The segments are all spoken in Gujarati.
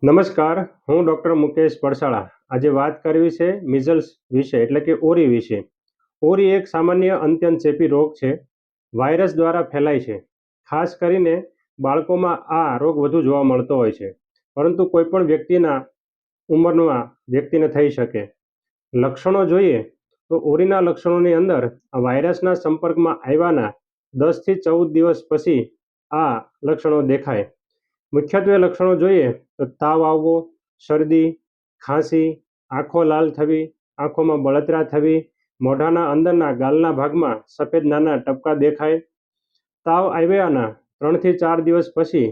નમસ્કાર, હું ડૉક્ટર મુકેશ પડસાળા. આજે વાત કરવી છે મિઝલ્સ વિશે એટલે કે ઓરી વિશે. ઓરી એક સામાન્ય અત્યંત ચેપી રોગ છે. વાયરસ દ્વારા ફેલાય છે. ખાસ કરીને બાળકોમાં આ રોગ વધુ જોવા મળતો હોય છે, પરંતુ કોઈપણ વ્યક્તિના ઉંમરના વ્યક્તિને થઈ શકે. લક્ષણો જોઈએ તો ઓરીના લક્ષણોની અંદર આ વાયરસના સંપર્કમાં આવ્યાના 10થી 14 દિવસ પછી આ લક્ષણો દેખાય. મુખ્યત્વે લક્ષણો જોઈએ તો તાવ આવવો, શરદી, ખાંસી, આંખો લાલ થવી, આંખોમાં બળતરા થવી, મોઢાના અંદરના ગાલના ભાગમાં સફેદ નાના ટપકા દેખાય. તાવ આવ્યાના 3થી 4 દિવસ પછી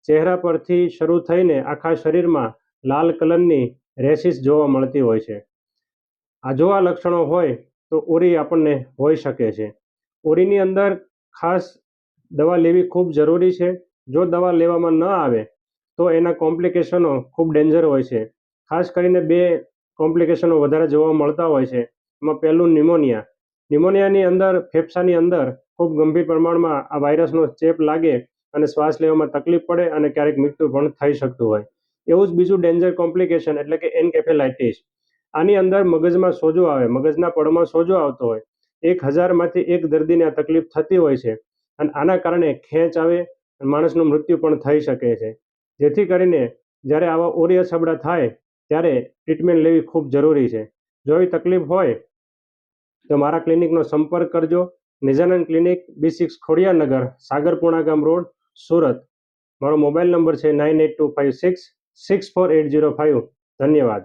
ચહેરા પરથી શરૂ થઈને આખા શરીરમાં લાલ કલરની રેશિસ જોવા મળતી હોય છે. જો આ લક્ષણો હોય તો ઓરી આપણને હોઈ શકે છે. ઓરીની અંદર ખાસ દવા લેવી ખૂબ જરૂરી છે. જો દવા લેવામાં ન આવે તો એના કોમ્પ્લિકેશનો ખૂબ ડેન્જર હોય છે. ખાસ કરીને 2 કોમ્પ્લિકેશનો વધારે જોવા મળતા હોય છે. એમાં પહેલું નિમોનિયા. નિમોનિયાની અંદર ફેફસાની અંદર ખૂબ ગંભીર પ્રમાણમાં આ વાયરસનો ચેપ લાગે અને શ્વાસ લેવામાં તકલીફ પડે અને ક્યારેક મૃત્યુ પણ થઈ શકતું હોય. એવું જ બીજું ડેન્જર કોમ્પ્લિકેશન એટલે કે એન્કેફેલાઇટિસ. આની અંદર મગજમાં સોજો આવે, મગજના પડમાં સોજો આવતો હોય. 1000માંથી 1 દર્દીને આ તકલીફ થતી હોય છે અને આના કારણે ખેંચ આવે અને માણસનું મૃત્યુ પણ થઈ શકે છે. જેથી કરીને જ્યારે આવા ઓરી અછબડા થાય ત્યારે ટ્રીટમેન્ટ લેવી ખૂબ જરૂરી છે. જો આવી તકલીફ હોય તો મારા ક્લિનિકનો સંપર્ક કરજો. નિજાનંદ ક્લિનિક, B6 ખોડિયારનગર, સાગરપુણા ગામ રોડ, સુરત. મારો મોબાઈલ નંબર છે 9825664805. ધન્યવાદ.